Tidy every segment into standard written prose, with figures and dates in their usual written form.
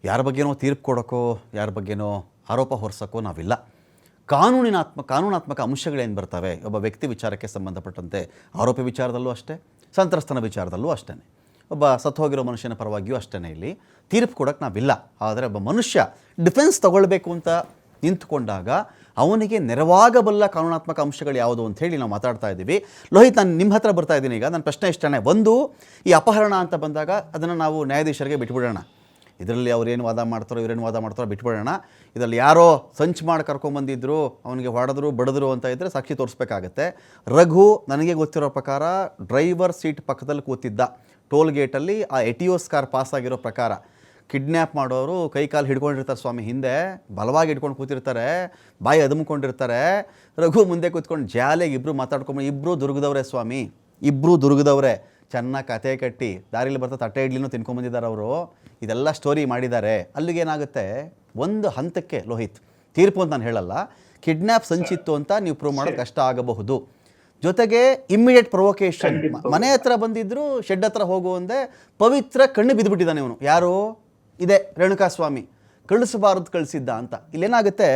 ಯಾರ ಬಗ್ಗೆನೋ ತೀರ್ಪು ಕೊಡೋಕ್ಕೋ ಯಾರ ಬಗ್ಗೆನೋ ಆರೋಪ ಹೊರಿಸೋಕ್ಕೋ ನಾವಿಲ್ಲ. ಕಾನೂನಾತ್ಮಕ ಅಂಶಗಳೇನು ಬರ್ತವೆ ಒಬ್ಬ ವ್ಯಕ್ತಿ ವಿಚಾರಕ್ಕೆ ಸಂಬಂಧಪಟ್ಟಂತೆ, ಆರೋಪಿ ವಿಚಾರದಲ್ಲೂ ಅಷ್ಟೇ, ಸಂತ್ರಸ್ತನ ವಿಚಾರದಲ್ಲೂ ಅಷ್ಟೇ, ಒಬ್ಬ ಸತ್ತು ಹೋಗಿರೋ ಮನುಷ್ಯನ ಪರವಾಗಿಯೂ ಅಷ್ಟೇ ಇಲ್ಲಿ ತೀರ್ಪು ಕೊಡೋಕ್ಕೆ ನಾವಿಲ್ಲ. ಆದರೆ ಒಬ್ಬ ಮನುಷ್ಯ ಡಿಫೆನ್ಸ್ ತಗೊಳ್ಬೇಕು ಅಂತ ನಿಂತ್ಕೊಂಡಾಗ ಅವನಿಗೆ ನೆರವಾಗಬಲ್ಲ ಕಾನೂನಾತ್ಮಕ ಅಂಶಗಳು ಯಾವುದು ಅಂತ ಹೇಳಿ ನಾವು ಮಾತಾಡ್ತಾ ಇದ್ದೀವಿ. ಲೋಹಿತ್, ನಾನು ನಿಮ್ಮ ಹತ್ರ ಬರ್ತಾ ಇದ್ದೀನಿ. ಈಗ ನನ್ನ ಪ್ರಶ್ನೆ ಇಷ್ಟನೇ. ಒಂದು, ಈ ಅಪಹರಣ ಅಂತ ಬಂದಾಗ ಅದನ್ನು ನಾವು ನ್ಯಾಯಾಧೀಶರಿಗೆ ಬಿಟ್ಬಿಡೋಣ. ಇದರಲ್ಲಿ ಅವ್ರೇನು ವಾದ ಮಾಡ್ತಾರೋ ಇವರೇನು ವಾದ ಮಾಡ್ತಾರೋ ಬಿಟ್ಬಿಡೋಣ. ಇದರಲ್ಲಿ ಯಾರೋ ಸಂಚು ಮಾಡಿ ಕರ್ಕೊಂಬಂದಿದ್ರು, ಅವನಿಗೆ ಹೊಡೆದ್ರು ಬಡಿದ್ರು ಅಂತ ಇದ್ದರೆ ಸಾಕ್ಷಿ ತೋರಿಸ್ಬೇಕಾಗತ್ತೆ. ರಘು ನನಗೆ ಗೊತ್ತಿರೋ ಪ್ರಕಾರ ಡ್ರೈವರ್ ಸೀಟ್ ಪಕ್ಕದಲ್ಲಿ ಕೂತಿದ್ದ. ಟೋಲ್ ಗೇಟಲ್ಲಿ ಆ ಎಟಿಯೋಸ್ ಕಾರ್ ಪಾಸ್ ಆಗಿರೋ ಪ್ರಕಾರ ಕಿಡ್ನ್ಯಾಪ್ ಮಾಡೋರು ಕೈ ಕಾಲು ಹಿಡ್ಕೊಂಡಿರ್ತಾರೆ ಸ್ವಾಮಿ, ಹಿಂದೆ ಬಲವಾಗಿ ಹಿಡ್ಕೊಂಡು ಕೂತಿರ್ತಾರೆ, ಬಾಯಿ ಅದುಮ್ಕೊಂಡಿರ್ತಾರೆ. ರಘು ಮುಂದೆ ಕೂತ್ಕೊಂಡು ಜಾಲಿಯಾಗಿ ಇಬ್ಬರು ಮಾತಾಡ್ಕೊಂಡು, ಇಬ್ಬರು ದುರ್ಗದವ್ರೆ ಸ್ವಾಮಿ, ಇಬ್ಬರು ದುರ್ಗದವ್ರೆ, ಚೆನ್ನಾಗಿ ಕತೆ ಕಟ್ಟಿ ದಾರಿಲಿ ಬರ್ತಾ ತಟ್ಟೆ ಇಡ್ಲಿನೂ ತಿನ್ಕೊಂಬಂದಿದ್ದಾರೆ ಅವರು. ಇದೆಲ್ಲ ಸ್ಟೋರಿ ಮಾಡಿದ್ದಾರೆ. ಅಲ್ಲಿಗೇನಾಗುತ್ತೆ, ಒಂದು ಹಂತಕ್ಕೆ ಲೋಹಿತ್ ತೀರ್ಪು ಅಂತ ನಾನು ಹೇಳಲ್ಲ, ಕಿಡ್ನ್ಯಾಪ್ ಸಂಚಿತ್ತು ಅಂತ ನೀವು ಪ್ರೂವ್ ಮಾಡೋದು ಕಷ್ಟ ಆಗಬಹುದು. ಜೊತೆಗೆ ಇಮ್ಮಿಡಿಯೇಟ್ ಪ್ರೊವೊಕೇಶನ್, ಮನೆ ಹತ್ರ ಬಂದಿದ್ರು, ಶೆಡ್ ಹತ್ರ ಹೋಗುವಂದೆ ಪವಿತ್ರ ಕಣ್ಣು ಬಿದ್ದುಬಿಟ್ಟಿದ್ದಾನೆ ಇವನು. ಯಾರು? ಇದೆ ರೇಣುಕಾಸ್ವಾಮಿ. ಕಳಿಸಬಾರದು ಕಳಿಸಿದ್ದ ಅಂತ. ಇಲ್ಲೇನಾಗುತ್ತೆ,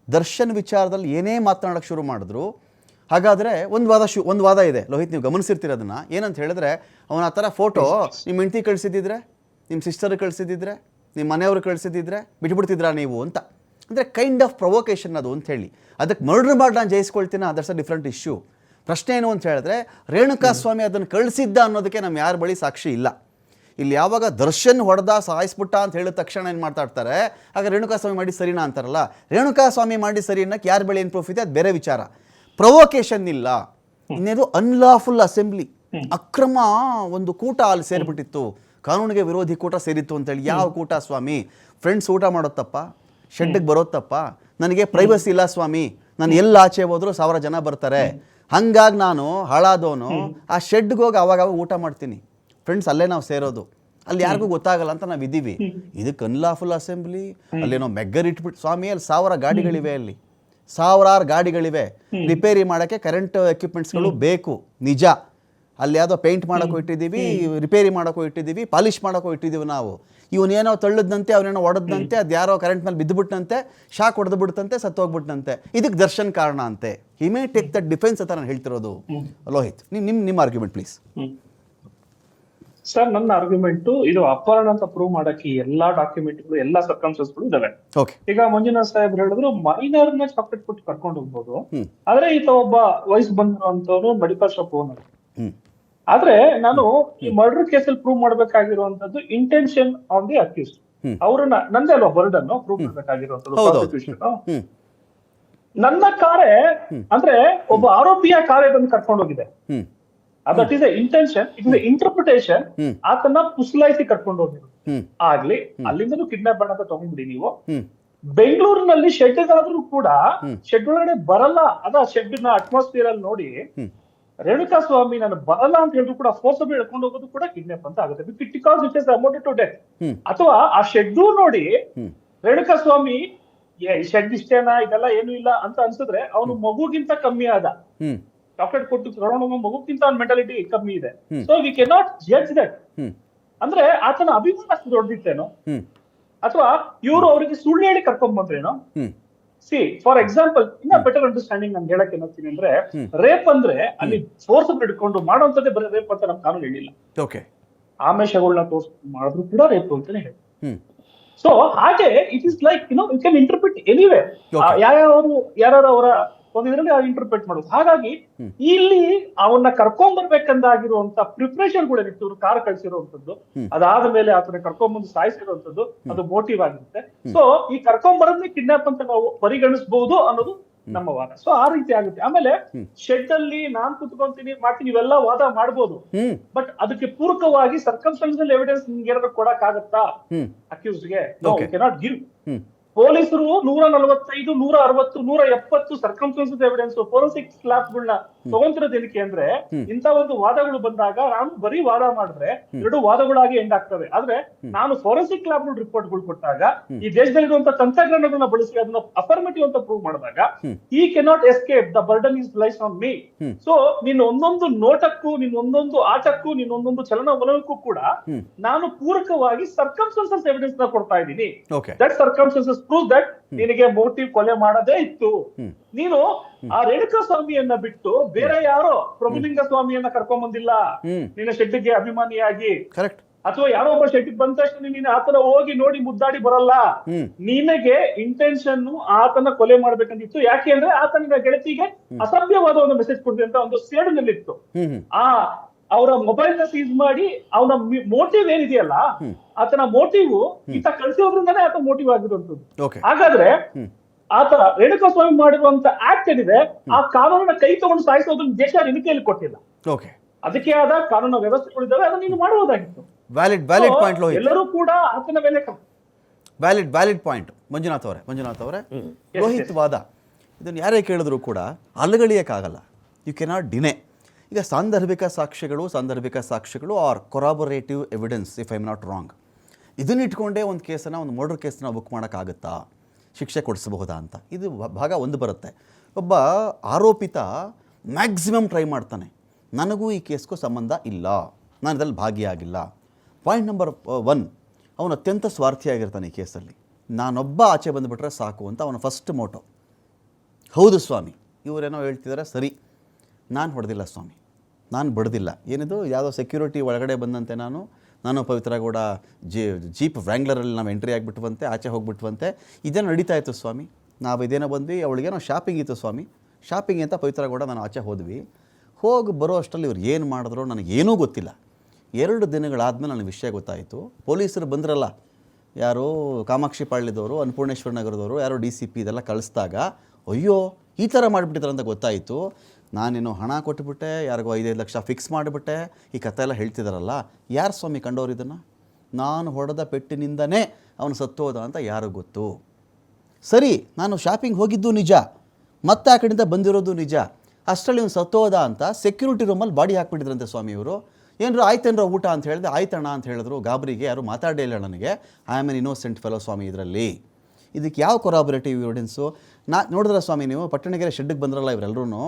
ದರ್ಶನ್ ವಿಚಾರದಲ್ಲಿ ಏನೇ ಮಾತನಾಡೋಕ್ಕೆ ಶುರು ಮಾಡಿದ್ರು. ಹಾಗಾದರೆ ಒಂದು ವಾದ ಇದೆ ಲೋಹಿತ್, ನೀವು ಗಮನಿಸಿರ್ತೀರದನ್ನು. ಏನಂತ ಹೇಳಿದ್ರೆ, ಅವನ ಆ ಥರ ಫೋಟೋ ನಿಮ್ಮ ಹೆಂಡ್ತಿ ಕಳಿಸಿದ್ದಿದ್ರೆ, ನಿಮ್ಮ ಸಿಸ್ಟರ್ ಕಳಿಸಿದ್ದಿದ್ರೆ, ನಿಮ್ಮ ಮನೆಯವರು ಕಳಿಸಿದ್ದಿದ್ರೆ ಬಿಟ್ಬಿಡ್ತಿದ್ರಾ ನೀವು ಅಂತ. ಅಂದರೆ ಕೈಂಡ್ ಆಫ್ ಪ್ರೊವೊಕೇಶನ್ ಅದು ಅಂತ ಹೇಳಿ. ಅದಕ್ಕೆ ಮರ್ಡರ್ ಮಾಡಿ ನಾನು ಜಯಿಸ್ಕೊಳ್ತೀನಿ, ಅದರ್ಸ್ ಅ ಡಿಫ್ರೆಂಟ್ ಇಶ್ಯೂ. ಪ್ರಶ್ನೆ ಏನು ಅಂತ ಹೇಳಿದ್ರೆ, ರೇಣುಕಾಸ್ವಾಮಿ ಅದನ್ನು ಕಳಿಸಿದ್ದ ಅನ್ನೋದಕ್ಕೆ ನಮ್ಮ ಯಾರ ಬಳಿ ಸಾಕ್ಷಿ ಇಲ್ಲ. ಇಲ್ಲಿ ಯಾವಾಗ ದರ್ಶನ್ ಹೊಡೆದ ಸಾಯಿಸ್ಬಿಟ್ಟ ಅಂತ ಹೇಳಿದ ತಕ್ಷಣ ಏನು ಮಾತಾಡ್ತಾರೆ, ಆಗ ರೇಣುಕಾಸ್ವಾಮಿ ಮಾಡಿ ಸರಿನಾ ಅಂತಾರಲ್ಲ. ರೇಣುಕಾಸ್ವಾಮಿ ಮಾಡಿ ಸರಿ ಅನ್ನೋಕ್ಕೆ ಯಾರ ಬಳಿ ಏನು ಪ್ರೂಫ್ ಇದೆ ಅದು ಬೇರೆ ವಿಚಾರ. ಪ್ರೊವೊಕೇಶನ್ ಇಲ್ಲ. ಇನ್ನೇದು ಅನ್ಲಾಫುಲ್ ಅಸೆಂಬ್ಲಿ, ಅಕ್ರಮ ಒಂದು ಕೂಟ ಅಲ್ಲಿ ಸೇರಿಬಿಟ್ಟಿತ್ತು, ಕಾನೂನಿಗೆ ವಿರೋಧಿ ಕೂಟ ಸೇರಿತ್ತು ಅಂತೇಳಿ. ಯಾವ ಕೂಟ ಸ್ವಾಮಿ? ಫ್ರೆಂಡ್ಸ್ ಊಟ ಮಾಡೋತ್ತಪ್ಪ, ಶೆಡ್ಗೆ ಬರೋತ್ತಪ್ಪ, ನನಗೆ ಪ್ರೈವಸಿ ಇಲ್ಲ ಸ್ವಾಮಿ, ನಾನು ಎಲ್ಲ ಆಚೆ ಹೋದ್ರು 1000 ಜನ ಬರ್ತಾರೆ, ಹಂಗಾಗಿ ನಾನು ಹಾಳಾದವನು ಆ ಶೆಡ್ಗೆ ಹೋಗಿ ಅವಾಗ ಊಟ ಮಾಡ್ತೀನಿ, ಫ್ರೆಂಡ್ಸ್ ಅಲ್ಲೇ ನಾವು ಸೇರೋದು, ಅಲ್ಲಿ ಯಾರಿಗೂ ಗೊತ್ತಾಗಲ್ಲ ಅಂತ ನಾವು ಇದ್ದೀವಿ. ಇದಕ್ಕೆ ಅನ್ಲಾಫುಲ್ ಅಸೆಂಬ್ಲಿ, ಅಲ್ಲೇನೋ ಮೆಗ್ಗರ್ ಇಟ್ಬಿಟ್ಟು ಸ್ವಾಮಿ, ಅಲ್ಲಿ 1000 ಗಾಡಿಗಳಿವೆ, ಅಲ್ಲಿ 1000 ಗಾಡಿಗಳಿವೆ, ರಿಪೇರಿ ಮಾಡೋಕ್ಕೆ ಕರೆಂಟ್ ಎಕ್ವಿಪ್ಮೆಂಟ್ಸ್ಗಳು ಬೇಕು ನಿಜ. ಅಲ್ಲಿ ಯಾವುದೋ ಪೇಂಟ್ ಮಾಡೋಕ್ಕೂ ಇಟ್ಟಿದ್ದೀವಿ, ರಿಪೇರಿ ಮಾಡೋಕ್ಕೂ ಇಟ್ಟಿದ್ದೀವಿ, ಪಾಲಿಷ್ ಮಾಡೋಕ್ಕೂ ಇಟ್ಟಿದ್ದೀವಿ ನಾವು. ಇವನೇನೋ ತಳ್ಳದಂತೆ, ಅವನೇನೋ ಹೊಡೆದಂತೆ, ಅದು ಯಾರೋ ಕರೆಂಟ್ ಮೇಲೆ ಬಿದ್ದುಬಿಟ್ಟಂತೆ, ಶಾಕ್ ಹೊಡೆದು ಬಿಡ್ತಂತೆ, ಸತ್ತೋಗ್ಬಿಟ್ಟಂತೆ. ಇದಕ್ಕೆ ದರ್ಶನ್ ಕಾರಣ ಅಂತೆ. ಹಿ ಮೇ ಟೇಕ್ ದಟ್ ಡಿಫೆನ್ಸ್ ಅಂತ ನಾನು ಹೇಳ್ತಿರೋದು. ಲೋಹಿತ್, ನಿಮ್ಮ ಆರ್ಗ್ಯುಮೆಂಟ್ ಪ್ಲೀಸ್. ಸರ್, ನನ್ನ ಆರ್ಗ್ಯುಮೆಂಟ್ ಇದು ಅಪಹರಣ ಅಂತ ಪ್ರೂವ್ ಮಾಡಕ್ಕೆ ಎಲ್ಲಾ ಡಾಕ್ಯುಮೆಂಟ್ಗಳು, ಎಲ್ಲಾ ಸರ್ಕಮ್ಸ್ಟೆನ್ಸ್ಗಳು ಇದಾವೆ. ಈಗ ಮಂಜುನಾಥ್ ಸಾಹೇಬ್ ಹೇಳಿದ್ರು, ಮೈನರ್ ನ ಚಾಕ್ಲೇಟ್ ಕೊಟ್ಟು ಕರ್ಕೊಂಡು ಹೋಗ್ಬೋದು, ಆದ್ರೆ ಈತ ಒಬ್ಬ ವಯಸ್ಸು ಬಂದಿರುವಂತವನು ಮೆಡಿಕಲ್ ಶಾಪ್ ಓನರ್. ಆದ್ರೆ ನಾನು ಈ ಮರ್ಡರ್ ಕೇಸಲ್ಲಿ ಪ್ರೂವ್ ಮಾಡ್ಬೇಕಾಗಿರುವಂತದ್ದು ಇಂಟೆನ್ಷನ್ ಆನ್ ದಿ ಅಕ್ಯೂಸ್ಡ್. ಅವ್ರನ್ನ ನಂದೇ ಅಲ್ವಾ ಬರ್ಡನ್ ಪ್ರೂವ್ ಮಾಡ್ಬೇಕಾಗಿರುವಂತದ್ದು. ನನ್ನ ಕಾರೇ ಅಂದ್ರೆ ಒಬ್ಬ ಆರೋಪಿಯ ಕಾರ್ಯ ಬಂದು ಕರ್ಕೊಂಡು ಹೋಗಿದೆ. That is intention, it is interpretation. ಆತನ ಪುಸ್ಲಾಯಿಸಿ ಕರ್ಕೊಂಡು ಹೋಗಿರೋದು ಆಗ್ಲಿ, ಅಲ್ಲಿಂದಲೂ ಕಿಡ್ನಾಪ್ ಮಾಡಕ ತಗೊಂಡ್ಬಿಡಿ ನೀವು. ಬೆಂಗಳೂರಿನಲ್ಲಿ ಶೆಡ್ ಆದ್ರೂ ಕೂಡ ಶೆಡ್ ಒಳಗಡೆ ಬರಲ್ಲ, ಅದ ಶೆಡ್ ನ ಅಟ್ಮಾಸ್ಫಿಯರ್ ಅಲ್ಲಿ ನೋಡಿ ರೇಣುಕಾಸ್ವಾಮಿ ನಾನು ಬರಲ್ಲ ಅಂತ ಹೇಳಿದ್ರು ಕೂಡ ಫೋರ್ಸಬಲ್ ಹೇಳ್ಕೊಂಡು ಹೋಗೋದು ಕೂಡ ಕಿಡ್ನಾಪ್ ಅಂತ ಆಗುತ್ತೆ. Because it is amounted to death. ಅಥವಾ ಆ ಶೆಡ್ ನೋಡಿ ರೇಣುಕಾಸ್ವಾಮಿ ಶೆಡ್ ಇಷ್ಟೇನಾ, ಇದೆಲ್ಲ ಏನು ಇಲ್ಲ ಅಂತ ಅನ್ಸಿದ್ರೆ ಅವನು ಮಗುಗಿಂತ ಕಮ್ಮಿ ಆದ. ಚಾಕ್ಲೇಟ್ ಕೊಟ್ಟು ಕರೋಣ ಮಗುಕ್ಕಿಂತ ಅವ್ನ ಮೆಂಟಾಲಿಟಿ ಕಮ್ಮಿ ಇದೆ. So we can not judge that. ಅಂದ್ರೆ ಆತನ ಅಭಿಮಾನ ಅಷ್ಟು ದೊಡ್ಡದಿತ್ತೇನೋ, ಅಥವಾ ಇವರು ಅವರಿಗೆ ಸುಳ್ಳು ಹೇಳಿ ಕರ್ಕೊಂಡ್ ಬಂದ್ರೇನೋ. ಸಿ ಫಾರ್ ಎಕ್ಸಾಂಪಲ್, ಇನ್ನ ಬೆಟರ್ ಅಂಡರ್ಸ್ಟ್ಯಾಂಡಿಂಗ್ ನಾನು ಹೇಳಕ್ ಏನಂತೀನಿ ಅಂದ್ರೆ, ರೇಪ್ ಅಂದ್ರೆ ಅಲ್ಲಿ ಫೋರ್ಸ್ ಹಿಡ್ಕೊಂಡು ಮಾಡೋಂಥದ್ದೇ ಬರೀ ರೇಪ್ ಅಂತ ನಮ್ ಕಾನೂನು ಹೇಳಿಲ್ಲ. ಆಮೇಶಗಳನ್ನ ತೋರಿಸ್ಕೊಂಡು ಮಾಡಿದ್ರು ಕೂಡ ರೇಪ್ ಅಂತಾನೆ ಹೇಳಿ. ಸೊ ಹಾಗೆ it is like you can interpret anyway, ಯಾರು ಅವರ ಒಂದು ಇದರಲ್ಲಿ ಇಂಟರ್ಪ್ರಿಟ್ ಮಾಡೋದು. ಹಾಗಾಗಿ ಇಲ್ಲಿ ಅವನ್ನ ಕರ್ಕೊಂಡ್ ಬರ್ಬೇಕಂದಾಗಿರುವಂತ ಪ್ರಿಪರೇಷನ್ ಏನಿತ್ತು, ಇವ್ರು ಕಾರ್ ಕಳ್ಸಿರುವಂತದ್ದು, ಅದಾದ ಮೇಲೆ ಆತನ ಕರ್ಕೊಂಡ್ಬಂದು ಸಾಯಿಸಿರುವಂತದ್ದು, ಅದು ಮೋಟಿವ್ ಆಗಿರುತ್ತೆ. ಸೊ ಈ ಕರ್ಕೊಂಡ್ ಬರೋದನ್ನೇ ಕಿಡ್ನಾಪ್ ಅಂತ ನಾವು ಪರಿಗಣಿಸಬಹುದು ಅನ್ನೋದು ನಮ್ಮ ವಾದ. ಸೊ ಆ ರೀತಿ ಆಗುತ್ತೆ. ಆಮೇಲೆ ಶೆಡ್ ಅಲ್ಲಿ ನಾನ್ ಕುತ್ಕೊಂತೀನಿ ಮಾಡ್ತೀನಿ ಇವೆಲ್ಲ ವಾದ ಮಾಡ್ಬೋದು, ಬಟ್ ಅದಕ್ಕೆ ಪೂರಕವಾಗಿ ಸರ್ಕಮ್ಸ್ಟೆನ್ಷಿಯಲ್ ಎವಿಡೆನ್ಸ್ ನಿಮ್ಗೆ ಏನಾದ್ರು ಕೊಡಕ್ ಆಗತ್ತಾ ಅಕ್ಯೂಸ್ಡ್ಗೆ? No, we cannot give. ಪೊಲೀಸರು 145, 160, 170 ಸರ್ಕಮ್ಸ್ಟೆನ್ಸಸ್ ಎವಿಡೆನ್ಸ್ ಫೋರೆನ್ಸಿಕ್ ಲ್ಯಾಬ್ಗಳನ್ನ ತಗೊಂತಿರೋದು ಏನಕ್ಕೆ ಅಂದ್ರೆ ಇಂತ ಒಂದು ವಾದಗಳು ಬಂದಾಗ ನಾನು ಬರೀ ವಾದ ಮಾಡಿದ್ರೆ ಎರಡು ವಾದಗಳಾಗಿ ಎಂಡ್ ಆಗ್ತವೆ. ಆದ್ರೆ ನಾನು ಫೋರೆನ್ಸಿಕ್ ಲ್ಯಾಬ್ ರಿಪೋರ್ಟ್ಗಳು ಕೊಟ್ಟಾಗ ಈ ದೇಶದಲ್ಲಿರುವಂತಹ ತಂತ್ರಜ್ಞಾನಗಳನ್ನ ಬಳಸಿ ಅದನ್ನ ಅಫರ್ಮೇಟಿವ್ ಅಂತ ಪ್ರೂವ್ ಮಾಡಿದಾಗ ಈ cannot escape the burden is lies on me. So ನಿನ್ನ ಒಂದೊಂದು ನೋಟಕ್ಕೂ, ನಿನ್ನ ಒಂದೊಂದು ಆಟಕ್ಕೂ, ನಿನ್ನ ಒಂದೊಂದು ಚಲನವಲನಕ್ಕೂ ಕೂಡ ನಾನು ಪೂರಕವಾಗಿ ಸರ್ಕಮ್ಸ್ಟೆನ್ಸಸ್ ಎವಿಡೆನ್ಸ್ ನ ಕೊಡ್ತಾ ಇದ್ದೀನಿ. ದಟ್ ಸರ್ಕಮ್ಸ್ಟೆನ್ಸಸ್ ಪ್ರೂವ್ ದಟ್ ನಿನಗೆ ಮೋಟಿವ್ ಕೊಲೆ ಮಾಡದೇ ಇತ್ತು. ನೀನು ಆ ರೇಣುಕಾ ಸ್ವಾಮಿಯನ್ನ ಬಿಟ್ಟು ಬೇರೆ ಯಾರೋ ಪ್ರಭುಲಿಂಗ ಸ್ವಾಮಿಯನ್ನ ಕರ್ಕೊಂಡ್ ಬಂದಿಲ್ಲ ನಿನ್ನ ಶೆಡ್ಡಿಗೆ ಅಭಿಮಾನಿಯಾಗಿ, ಅಥವಾ ಯಾರೋ ಒಬ್ಬ ಶೆಡ್ಡಿಗೆ ಬಂದ ತಕ್ಷಣ ನೀನು ಆತನ ಹೋಗಿ ನೋಡಿ ಮುದ್ದಾಡಿ ಬರಲ್ಲ. ನಿನಗೆ ಇಂಟೆನ್ಷನ್ ಆತನ ಕೊಲೆ ಮಾಡ್ಬೇಕಂತಿತ್ತು. ಯಾಕೆ ಅಂದ್ರೆ ಆತನ ಗೆಳತಿಗೆ ಅಸಭ್ಯವಾದ ಒಂದು ಮೆಸೇಜ್ ಕೊಡ್ತೀವಿ ಅಂತ ಒಂದು ಸೇಡಿನಲ್ಲಿತ್ತು. ಅವರ ಮೊಬೈಲ್ ನ ಸೀಸ್ ಮಾಡಿ ಅವನ ಮೋಟಿವ್ ಏನಿದೆಯಲ್ಲ, ಆತನ ಮೋಟಿವ್ ಈತ ಕಳಿಸೋದ್ರಿಂದಾನೇ ಆತ ಮೋಟಿವ್ ಆಗಿರುವಂತದ್ದು. ಹಾಗಾದ್ರೆ ಆತ ರೇಣುಕಾ ಸ್ವಾಮಿ ಮಾಡಿರುವಂತ ಆಕ್ಟ್ ಏನಿದೆ, ಆ ಕಾನೂನನ್ನ ಕೈ ತಗೊಂಡು ಸಾಯಿಸೋದನ್ನ ದೇಶ ನಿನ್ನ ಕೈಯಲ್ಲಿ ಕೊಟ್ಟಿಲ್ಲ. ಅದಕ್ಕೆ ಆದ ಕಾನೂನು ವ್ಯವಸ್ಥೆಗಳಿದ್ದಾವೆ, ಅದನ್ನ ನೀನು ಮಾಡಬಹುದಾಗಿತ್ತು. ವ್ಯಾಲಿಡ್ ಪಾಯಿಂಟ್ ಎಲ್ಲರೂ ಕೂಡ ಆತನ ಮೇಲೆ ವ್ಯಾಲಿಡ್ ಪಾಯಿಂಟ್. ಮಂಜುನಾಥ್ ಅವರೇ ಲೋಹಿತ್ ವಾದ ಇದನ್ನು ಯಾರೇ ಕೇಳಿದ್ರು ಕೂಡ ಅಲ್ಲಗಳಿಯಕ್ಕಾಗಲ್ಲ. You cannot deny. ಈಗ ಸಾಂದರ್ಭಿಕ ಸಾಕ್ಷ್ಯಗಳು are corroborative evidence, if I am not wrong, ಇದನ್ನ ಇಟ್ಕೊಂಡೇ ಒಂದು ಕೇಸನ್ನು, ಒಂದು ಮರ್ಡರ್ ಕೇಸನ್ನ ಬುಕ್ ಮಾಡೋಕ್ಕಾಗುತ್ತಾ, ಶಿಕ್ಷೆ ಕೊಡಿಸಬಹುದಾ ಅಂತ. ಇದು ಭಾಗ ಒಂದು ಬರುತ್ತೆ. ಒಬ್ಬ ಆರೋಪಿತ ಮ್ಯಾಕ್ಸಿಮಮ್ ಟ್ರೈ ಮಾಡ್ತಾನೆ, ನನಗೂ ಈ ಕೇಸ್ಗೂ ಸಂಬಂಧ ಇಲ್ಲ, ನಾನು ಇದರಲ್ಲಿ ಭಾಗಿಯಾಗಿಲ್ಲ. ಪಾಯಿಂಟ್ ನಂಬರ್ 1, ಅವನು ಅತ್ಯಂತ ಸ್ವಾರ್ಥಿಯಾಗಿರ್ತಾನೆ ಈ ಕೇಸಲ್ಲಿ. ನಾನೊಬ್ಬ ಆಚೆ ಬಂದುಬಿಟ್ರೆ ಸಾಕು ಅಂತ ಅವನ ಫಸ್ಟ್ ಮೋಟೋ. ಹೌದು ಸ್ವಾಮಿ, ಇವರೇನೋ ಹೇಳ್ತಿದ್ದಾರೆ ಸರಿ, ನಾನು ಹೊಡೆದಿಲ್ಲ ಸ್ವಾಮಿ, ನಾನು ಬಡ್ದಿಲ್ಲ. ಏನಿದು ಯಾವುದೋ ಸೆಕ್ಯೂರಿಟಿ ಒಳಗಡೆ ಬಂದಂತೆ ನಾನು ಪವಿತ್ರ ಗೌಡ ಜೀಪ್ ವ್ರ್ಯಾಂಗ್ಲರಲ್ಲಿ ನಾವು ಎಂಟ್ರಿ ಆಗಿಬಿಟ್ವಂತೆ, ಆಚೆ ಹೋಗ್ಬಿಟ್ವಂತೆ, ಇದೇನೋ ನಡೀತಾ ಇತ್ತು ಸ್ವಾಮಿ, ನಾವು ಇದೇನೋ ಬಂದ್ವಿ, ಅವಳಿಗೇನೋ ಶಾಪಿಂಗ್ ಇತ್ತು ಸ್ವಾಮಿ, ಶಾಪಿಂಗ್ ಅಂತ ಪವಿತ್ರ ಗೌಡ ನಾನು ಆಚೆ ಹೋದ್ವಿ. ಹೋಗಿ ಬರೋ ಅಷ್ಟರಲ್ಲಿ ಇವ್ರು ಏನು ಮಾಡಿದ್ರು ನನಗೇನೂ ಗೊತ್ತಿಲ್ಲ. 2 ದಿನಗಳಾದಮೇಲೆ ನನಗೆ ವಿಷಯ ಗೊತ್ತಾಯಿತು. ಪೊಲೀಸರು ಬಂದ್ರಲ್ಲ, ಯಾರೋ ಕಾಮಾಕ್ಷಿ ಪಾಳ್ಯದವರು, ಅನ್ನಪೂರ್ಣೇಶ್ವರ ನಗರದವರು, ಯಾರೋ DCP ಇದೆಲ್ಲ ಕಳಿಸ್ದಾಗ ಅಯ್ಯೋ ಈ ಥರ ಮಾಡಿಬಿಟ್ಟಿದ್ದಾರೆ ಅಂತ ಗೊತ್ತಾಯಿತು. ನಾನೇನು ಹಣ ಕೊಟ್ಟುಬಿಟ್ಟೆ, ಯಾರಿಗೋ 5-5 ಲಕ್ಷ ಫಿಕ್ಸ್ ಮಾಡಿಬಿಟ್ಟೆ, ಈ ಕಥೆ ಎಲ್ಲ ಹೇಳ್ತಿದ್ದಾರಲ್ಲ, ಯಾರು ಸ್ವಾಮಿ ಕಂಡವ್ರು ಇದನ್ನು? ನಾನು ಹೊಡೆದ ಪೆಟ್ಟಿನಿಂದನೇ ಅವನು ಸತ್ತೋದ ಅಂತ ಯಾರಿಗೂ ಗೊತ್ತು. ಸರಿ, ನಾನು ಶಾಪಿಂಗ್ ಹೋಗಿದ್ದು ನಿಜ, ಮತ್ತೆ ಆ ಕಡೆಯಿಂದ ಬಂದಿರೋದು ನಿಜ. ಅಷ್ಟರಲ್ಲಿ ಇವನು ಸತ್ತೋದ ಅಂತ ಸೆಕ್ಯೂರಿಟಿ ರೂಮಲ್ಲಿ ಬಾಡಿ ಹಾಕ್ಬಿಟ್ಟಿದ್ರಂತೆ ಸ್ವಾಮಿ ಇವರು. ಏನರು ಆಯ್ತೇನೋ ಊಟ ಅಂತ ಹೇಳಿದೆ, ಆಯ್ತಣ್ಣ ಅಂತ ಹೇಳಿದ್ರು. ಗಾಬರಿಗೆ ಯಾರು ಮಾತಾಡೇ ಇಲ್ಲ ನನಗೆ. I am an innocent fellow ಸ್ವಾಮಿ. ಇದರಲ್ಲಿ ಇದಕ್ಕೆ ಯಾವ ಕೊರಾಬರೇಟಿವ್ ಎವಿಡೆನ್ಸು? ನೋಡಿದ್ರೆ ಸ್ವಾಮಿ, ನೀವು ಪಟ್ಟಣಗೆರೆ ಶೆಡ್ಡಿಗೆ ಬಂದ್ರಲ್ಲ ಇವರೆಲ್ಲರೂ,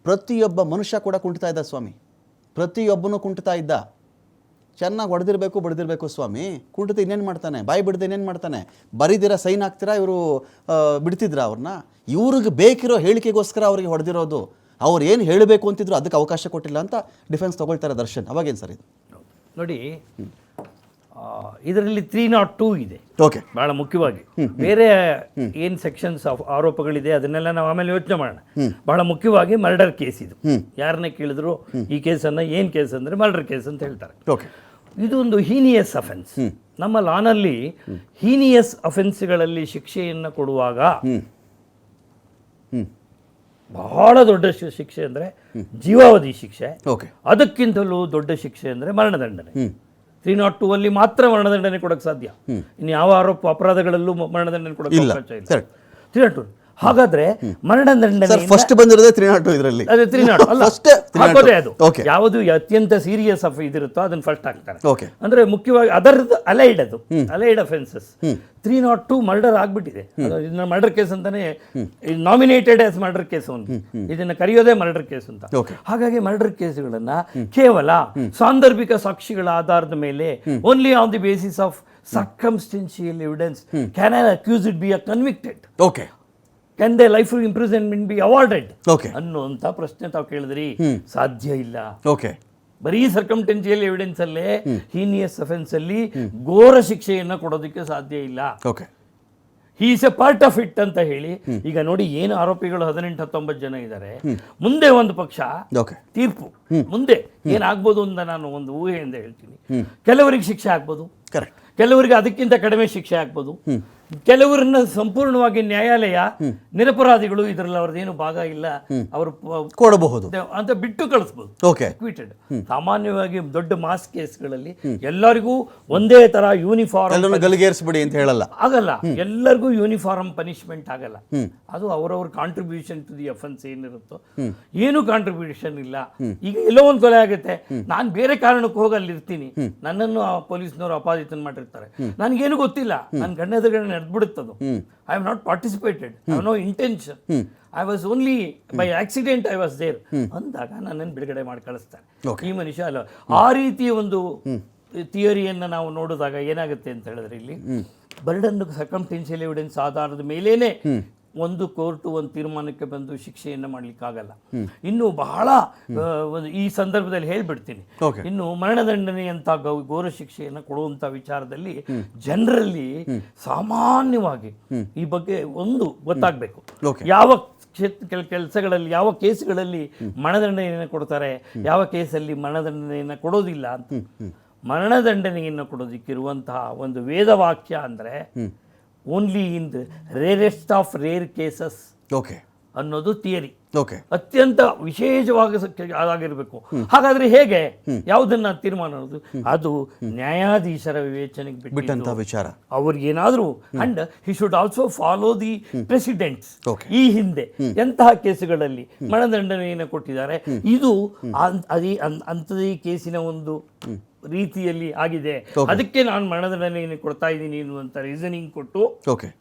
ಪ್ರತಿಯೊಬ್ಬ ಮನುಷ್ಯ ಕೂಡ ಕುಂಟ್ತಾ ಇದ್ದ ಸ್ವಾಮಿ, ಪ್ರತಿಯೊಬ್ಬನೂ ಕುಂಟ್ತಾ ಇದ್ದ. ಚೆನ್ನಾಗಿ ಹೊಡೆದಿರಬೇಕು, ಬಡ್ದಿರಬೇಕು ಸ್ವಾಮಿ. ಕುಂಟುತ್ತೆ ಇನ್ನೇನು ಮಾಡ್ತಾನೆ, ಬಾಯಿ ಬಿಡದೆ ಇನ್ನೇನು ಮಾಡ್ತಾನೆ? ಬರೀದಿರ ಸೈನ್ ಹಾಕ್ತೀರಾ? ಇವರು ಬಿಡ್ತಿದ್ರ ಅವ್ರನ್ನ? ಇವ್ರಿಗೆ ಬೇಕಿರೋ ಹೇಳಿಕೆಗೋಸ್ಕರ ಅವ್ರಿಗೆ ಹೊಡೆದಿರೋದು. ಅವ್ರು ಏನು ಹೇಳಬೇಕು ಅಂತಿದ್ರು ಅದಕ್ಕೆ ಅವಕಾಶ ಕೊಟ್ಟಿಲ್ಲ ಅಂತ ಡಿಫೆನ್ಸ್ ತೊಗೊಳ್ತಾರೆ ದರ್ಶನ್. ಅವಾಗೇನು ಸರ್ ಇದು? ನೋಡಿ, ಇದರಲ್ಲಿ 302 ಇದೆ. ಓಕೆ, ಬಹಳ ಮುಖ್ಯವಾಗಿ ಬೇರೆ ಏನು ಸೆಕ್ಷನ್ಸ್ ಆಫ್ ಆರೋಪಗಳಿದೆ ಅದನ್ನೆಲ್ಲ ನಾವು ಆಮೇಲೆ ಯೋಚನೆ ಮಾಡೋಣ. ಬಹಳ ಮುಖ್ಯವಾಗಿ ಮರ್ಡರ್ ಕೇಸ್ ಇದು. ಯಾರನ್ನೇ ಕೇಳಿದ್ರು ಈ ಕೇಸನ್ನು ಏನು ಕೇಸ್ ಅಂದರೆ ಮರ್ಡರ್ ಕೇಸ್ ಅಂತ ಹೇಳ್ತಾರೆ. ಇದು ಒಂದು ಹೀನಿಯಸ್ ಅಫೆನ್ಸ್. ನಮ್ಮ ಲಾನಲ್ಲಿ ಹೀನಿಯಸ್ ಅಫೆನ್ಸ್ಗಳಲ್ಲಿ ಶಿಕ್ಷೆಯನ್ನು ಕೊಡುವಾಗ ಬಹಳ ದೊಡ್ಡ ಶಿಕ್ಷೆ ಅಂದರೆ ಜೀವಾವಧಿ ಶಿಕ್ಷೆ, ಅದಕ್ಕಿಂತಲೂ ದೊಡ್ಡ ಶಿಕ್ಷೆ ಅಂದರೆ ಮರಣದಂಡನೆ. 302 ಅಲ್ಲಿ ಮಾತ್ರ ಮರಣದಂಡನೆ ಕೊಡಕ್ಕೆ ಸಾಧ್ಯ. ಇನ್ನು ಯಾವ ಅಪರಾಧಗಳಲ್ಲೂ ಮರಣದಂಡನೆ ಕೊಡಕ್ಕೆ ಅವಕಾಶ ಇಲ್ಲ. 302 ಹಾಗಾದ್ರೆ ಮರಣದಂಡನೆ ಫಸ್ಟ್ ಬಂದಿರೋದೇ 302 ಇದರಲ್ಲಿ. ಅದೇ 302 ಅಲ್ಲ, ಹಾಕೋದೇ ಅದು. ಯಾವುದು ಅತ್ಯಂತ ಸೀರಿಯಸ್ ಆಫ್ ಇದಿರುತ್ತೋ ಅದನ್ನ ಫಸ್ಟ್ ಹಾಕ್ತಾರೆ. ಅಂದ್ರೆ ಮುಖ್ಯವಾಗಿ ಅದರದ್ದು ಅಲೈಡ್, ಅದು ಅಲೈಡ್ ಅಫೆನ್ಸಸ್. 302 ಮರ್ಡರ್ ಆಗ್ಬಿಟ್ಟಿದೆ. ಇದನ್ನ ಮರ್ಡರ್ ಕೇಸ್ ಅಂತಾನೆ ನಾಮಿನೇಟೆಡ್ ಆಸ್ ಮರ್ಡರ್ ಕೇಸ್ ಒಂದು, ಇದನ್ನ ಕರೆಯೋದೇ ಮರ್ಡರ್ ಕೇಸ್ ಅಂತ. ಹಾಗಾಗಿ ಮರ್ಡರ್ ಕೇಸ್ಗಳನ್ನ ಕೇವಲ ಸಾಂದರ್ಭಿಕ ಸಾಕ್ಷಿಗಳ ಆಧಾರದ ಮೇಲೆ, only on the basis of circumstantial evidence can on accused B convicted. Can they life imprisonment B awarded ಅನ್ನುವಂಥ ಪ್ರಶ್ನೆ ತಾವು ಕೇಳಿದ್ರಿ. ಸಾಧ್ಯ ಇಲ್ಲ. ಬರೀ ಸರ್ಕಮ್ಸ್ಟೆನ್ಷಿಯಲ್ ಎವಿಡೆನ್ಸ್ ಅಲ್ಲೇ ಹೀನಿಯಸ್ ಅಫೆನ್ಸ್ ಅಲ್ಲಿ ಘೋರ ಶಿಕ್ಷೆಯನ್ನು ಕೊಡೋದಕ್ಕೆ ಸಾಧ್ಯ ಇಲ್ಲ. He is A part of it ಅಂತ ಹೇಳಿ. ಈಗ ನೋಡಿ, ಏನು ಆರೋಪಿಗಳು 18-19 ಜನ ಇದ್ದಾರೆ. ಮುಂದೆ ಒಂದು ಪಕ್ಷ ತೀರ್ಪು ಮುಂದೆ ಏನಾಗ್ಬೋದು ಅಂತ ನಾನು ಒಂದು ಊಹೆಯಿಂದ ಹೇಳ್ತೀನಿ. ಕೆಲವರಿಗೆ ಶಿಕ್ಷೆ ಆಗ್ಬೋದು, ಕೆಲವರಿಗೆ ಅದಕ್ಕಿಂತ ಕಡಿಮೆ ಶಿಕ್ಷೆ ಆಗ್ಬೋದು. ಕೆಲವರನ್ನ ಸಂಪೂರ್ಣವಾಗಿ ನ್ಯಾಯಾಲಯ ನಿರಪರಾಧಿಗಳು ಇದರಲ್ಲಿ ಅವ್ರದ್ದೇನು ಭಾಗ ಇಲ್ಲ ಅವರು ಕೊಡಬಹುದು ಅಂತ ಬಿಟ್ಟು ಕಳಿಸ್ಬೋದು. Okay, acquitted. ಸಾಮಾನ್ಯವಾಗಿ ದೊಡ್ಡ ಮಾಸ್ ಕೇಸ್ಗಳಲ್ಲಿ ಎಲ್ಲರಿಗೂ ಒಂದೇ ತರ ಯೂನಿಫಾರ್ಮ್ ಗಲಿಗೇರಿಸ್ಬಿಡಿ ಅಂತ ಹೇಳಲ್ಲ, ಆಗಲ್ಲ. ಎಲ್ಲರಿಗೂ ಯೂನಿಫಾರ್ಮ್ ಪನಿಷ್ಮೆಂಟ್ ಆಗಲ್ಲ. ಅದು ಅವರವ್ರ ಕಾಂಟ್ರಿಬ್ಯೂಷನ್ ಟು ದಿ ಅಫೆನ್ಸ್ ಏನಿರುತ್ತೋ, ಏನು ಕಾಂಟ್ರಿಬ್ಯೂಷನ್ ಇಲ್ಲ. ಈಗ ಎಲ್ಲೋ ಒಂದು ಕೊಲೆ ಆಗುತ್ತೆ, ನಾನು ಬೇರೆ ಕಾರಣಕ್ಕೆ ಹೋಗಿ ಅಲ್ಲಿ ಇರ್ತೀನಿ, ನನ್ನನ್ನು ಪೊಲೀಸ್ನವರು ಅಪಾದಿತನ ಮಾಡಿರ್ತಾರೆ, ನನಗೇನು ಗೊತ್ತಿಲ್ಲ, ನನ್ನ ಗಣ್ಯದಗಡೆ ನಡೆದ್ಬಿಡುತ್ತದು. I have not participated, I have no intention, I was only by accident I was there ಅಂದಾಗ ನನ್ನನ್ನು ಬಿಡುಗಡೆ ಮಾಡಿ ಕಳಿಸ್ತಾರೆ. ಈ ಮನುಷ್ಯ ಅಲ್ಲ. ಆ ರೀತಿಯ ಒಂದು ಥಿಯರಿಯನ್ನು ನಾವು ನೋಡಿದಾಗ ಏನಾಗುತ್ತೆ ಅಂತ ಹೇಳಿದ್ರೆ, ಇಲ್ಲಿ ಬರ್ಡನ್ ಸರ್ಕಮ್ಸ್ಟೆನ್ಷಿಯಲ್ ಎವಿಡೆನ್ಸ್ ಆಧಾರದ ಮೇಲೇನೆ ಒಂದು ಕೋರ್ಟು ಒಂದು ತೀರ್ಮಾನಕ್ಕೆ ಬಂದು ಶಿಕ್ಷೆಯನ್ನು ಮಾಡಲಿಕ್ಕಾಗಲ್ಲ. ಇನ್ನು ಬಹಳ ಈ ಸಂದರ್ಭದಲ್ಲಿ ಹೇಳ್ಬಿಡ್ತೀನಿ, ಇನ್ನು ಮರಣದಂಡನೆಯಂಥ ಘೋರ ಶಿಕ್ಷೆಯನ್ನು ಕೊಡುವಂಥ ವಿಚಾರದಲ್ಲಿ ಜನರಲ್ಲಿ ಸಾಮಾನ್ಯವಾಗಿ ಈ ಬಗ್ಗೆ ಒಂದು ಗೊತ್ತಾಗಬೇಕು. ಯಾವ ಕೆಲಸಗಳಲ್ಲಿ, ಯಾವ ಕೇಸ್ಗಳಲ್ಲಿ ಮರಣದಂಡನೆಯನ್ನು ಕೊಡ್ತಾರೆ, ಯಾವ ಕೇಸಲ್ಲಿ ಮರಣದಂಡನೆಯನ್ನು ಕೊಡೋದಿಲ್ಲ ಅಂತ. ಮರಣದಂಡನೆಯನ್ನು ಕೊಡೋದಕ್ಕಿರುವಂತಹ ಒಂದು ವೇದವಾಕ್ಯ ಅಂದರೆ only in the rarest of rare cases ಅನ್ನೋದು ಥಿಯರಿ. ಅತ್ಯಂತ ವಿಶೇಷವಾಗಿರಬೇಕು. ಹಾಗಾದ್ರೆ ಹೇಗೆ, ಯಾವುದನ್ನ ತೀರ್ಮಾನ ಮಾಡೋದು? ಅದು ನ್ಯಾಯಾಧೀಶರ ವಿವೇಚನೆಗೆ ಬಿಟ್ಟಂತ ವಿಚಾರ. ಅವ್ರಿಗೇನಾದ್ರೂ and he should also follow the precedents. ಈ ಹಿಂದೆ ಎಂತಹ ಕೇಸುಗಳಲ್ಲಿ ಮರಣದಂಡನೆಯನ್ನು ಕೊಟ್ಟಿದ್ದಾರೆ, ಇದು ಅಂಥದೇ ಕೇಸಿನ ಒಂದು ರೀತಿಯಲ್ಲಿ ಆಗಿದೆ, ಅದಕ್ಕೆ ನಾನು ಮರಣದಂಡನೆಯನ್ನು ಕೊಡ್ತಾ ಇದ್ದೀನಿ ಅನ್ನುವಂಥ ರೀಸನಿಂಗ್ ಕೊಟ್ಟು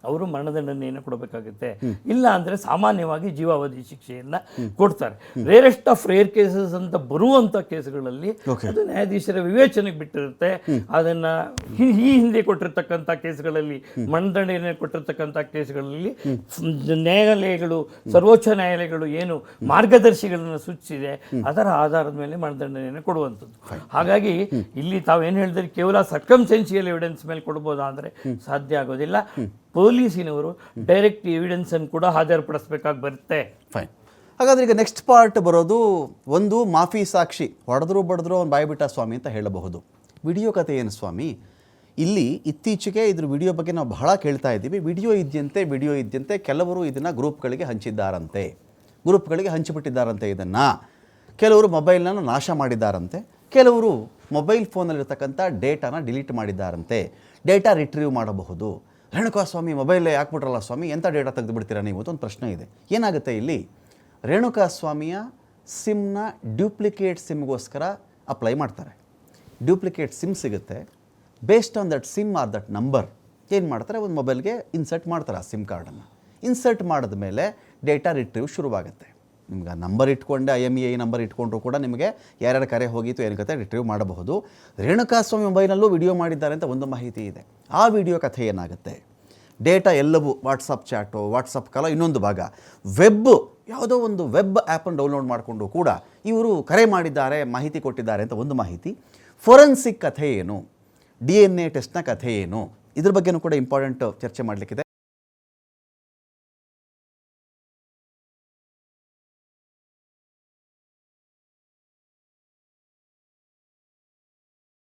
ಅವರು ಮರಣದಂಡನೆಯನ್ನು ಕೊಡಬೇಕಾಗುತ್ತೆ. ಇಲ್ಲ ಅಂದ್ರೆ ಸಾಮಾನ್ಯವಾಗಿ ಜೀವಾವಧಿ ಶಿಕ್ಷೆಯನ್ನ ಕೊಡ್ತಾರೆ. ರೇರೆಸ್ಟ್ ಆಫ್ ರೇರ್ ಕೇಸಸ್ ಅಂತ ಬರುವಂತ ಕೇಸುಗಳಲ್ಲಿ ಅದು ನ್ಯಾಯಾಧೀಶರ ವಿವೇಚನೆಗೆ ಬಿಟ್ಟಿರುತ್ತೆ. ಅದನ್ನ ಈ ಹಿಂದೆ ಕೊಟ್ಟಿರ್ತಕ್ಕಂಥ ಕೇಸುಗಳಲ್ಲಿ, ಮರಣದಂಡನೆಯನ್ನು ಕೊಟ್ಟಿರ್ತಕ್ಕಂಥ ಕೇಸುಗಳಲ್ಲಿ ನ್ಯಾಯಾಲಯಗಳು, ಸರ್ವೋಚ್ಚ ನ್ಯಾಯಾಲಯಗಳು ಏನು ಮಾರ್ಗದರ್ಶಿಗಳನ್ನು ಸೂಚಿಸಿದೆ ಅದರ ಆಧಾರದ ಮೇಲೆ ಮರಣದಂಡನೆಯನ್ನು ಕೊಡುವಂಥದ್ದು. ಹಾಗಾಗಿ ಇಲ್ಲಿ ತಾವೇನು ಹೇಳಿದ್ರೆ ಕೇವಲ ಸರ್ಕಮ್ಸ್ಟೆನ್ಷಿಯಲ್ ಎವಿಡೆನ್ಸ್ ಮೇಲೆ ಕೊಡ್ಬೋದಾ ಅಂದರೆ ಸಾಧ್ಯ ಆಗೋದಿಲ್ಲ. ಪೊಲೀಸಿನವರು ಡೈರೆಕ್ಟ್ ಎವಿಡೆನ್ಸ್ ಅನ್ನು ಕೂಡ ಹಾಜರುಪಡಿಸಬೇಕಾಗಿ ಬರುತ್ತೆ. ಫೈನ್. ಹಾಗಾದ್ರೆ ಈಗ ನೆಕ್ಸ್ಟ್ ಪಾರ್ಟ್ ಬರೋದು, ಒಂದು ಮಾಫಿ ಸಾಕ್ಷಿ, ಹೊಡೆದ್ರು ಬಡಿದ್ರು ಅವ್ನು ಬಾಯ್ಬಿಟ್ಟ ಸ್ವಾಮಿ ಅಂತ ಹೇಳಬಹುದು. ವಿಡಿಯೋ ಕಥೆ ಏನು ಸ್ವಾಮಿ? ಇಲ್ಲಿ ಇತ್ತೀಚೆಗೆ ಇದ್ರ ವಿಡಿಯೋ ಬಗ್ಗೆ ನಾವು ಬಹಳ ಕೇಳ್ತಾ ಇದ್ದೀವಿ. ವಿಡಿಯೋ ಇದ್ದಂತೆ ಕೆಲವರು ಇದನ್ನು ಗ್ರೂಪ್ಗಳಿಗೆ ಹಂಚಿಬಿಟ್ಟಿದ್ದಾರಂತೆ. ಇದನ್ನು ಕೆಲವರು ಮೊಬೈಲ್ನ ನಾಶ ಮಾಡಿದ್ದಾರಂತೆ, ಕೆಲವರು ಮೊಬೈಲ್ ಫೋನಲ್ಲಿರ್ತಕ್ಕಂಥ ಡೇಟಾನ ಡಿಲೀಟ್ ಮಾಡಿದ್ದಾರಂತೆ. ಡೇಟಾ ರಿಟ್ರೀವ್ ಮಾಡಬಹುದು. ರೇಣುಕಾಸ್ವಾಮಿ ಮೊಬೈಲೇ ಹಾಕ್ಬಿಟ್ರಲ್ಲ ಸ್ವಾಮಿ, ಎಂಥ ಡೇಟಾ ತೆಗೆದು ಬಿಡ್ತೀರಾ ನೀವು? ಒಂದು ಪ್ರಶ್ನೆ ಇದೆ. ಏನಾಗುತ್ತೆ ಇಲ್ಲಿ, ರೇಣುಕಾಸ್ವಾಮಿಯ ಸಿಮ್ನ ಡ್ಯೂಪ್ಲಿಕೇಟ್ ಸಿಮ್ಗೋಸ್ಕರ ಅಪ್ಲೈ ಮಾಡ್ತಾರೆ. ಡ್ಯೂಪ್ಲಿಕೇಟ್ ಸಿಮ್ ಸಿಗುತ್ತೆ. Based on that sim or that number ಏನು ಮಾಡ್ತಾರೆ, ಒಂದು ಮೊಬೈಲ್ಗೆ ಇನ್ಸರ್ಟ್ ಮಾಡ್ತಾರೆ. ಆ ಸಿಮ್ ಕಾರ್ಡನ್ನು ಇನ್ಸರ್ಟ್ ಮಾಡಿದ ಮೇಲೆ ಡೇಟಾ ರಿಟ್ರೀವ್ ಶುರುವಾಗುತ್ತೆ. ನಿಮ್ಗೆ ಆ ನಂಬರ್ ಇಟ್ಕೊಂಡೆ, IMEI ನಂಬರ್ ಇಟ್ಕೊಂಡ್ರು ಕೂಡ ನಿಮಗೆ ಯಾರ್ಯಾರ ಕರೆ ಹೋಗಿತ್ತು ಏನು ಕತೆ ರಿಟ್ರೀವ್ ಮಾಡಬಹುದು. ರೇಣುಕಾಸ್ವಾಮಿ ಮೊಬೈಲಲ್ಲೂ ವಿಡಿಯೋ ಮಾಡಿದ್ದಾರೆ ಅಂತ ಒಂದು ಮಾಹಿತಿ ಇದೆ. ಆ ವಿಡಿಯೋ ಕಥೆ ಏನಾಗುತ್ತೆ, ಡೇಟಾ ಎಲ್ಲವೂ ವಾಟ್ಸಪ್ ಚಾಟು, ವಾಟ್ಸಪ್ ಕಾಲ, ಇನ್ನೊಂದು ಭಾಗ ಯಾವುದೋ ಒಂದು ವೆಬ್ ಆ್ಯಪನ್ನು ಡೌನ್ಲೋಡ್ ಮಾಡಿಕೊಂಡು ಕೂಡ ಇವರು ಕರೆ ಮಾಡಿದ್ದಾರೆ, ಮಾಹಿತಿ ಕೊಟ್ಟಿದ್ದಾರೆ ಅಂತ ಒಂದು ಮಾಹಿತಿ. ಫೊರೆನ್ಸಿಕ್ ಕಥೆ ಏನು, DNA ಟೆಸ್ಟ್ನ ಕಥೆ ಏನು, ಇದ್ರ ಬಗ್ಗೆನೂ ಕೂಡ ಇಂಪಾರ್ಟೆಂಟ್ ಚರ್ಚೆ ಮಾಡಲಿಕ್ಕಿದೆ.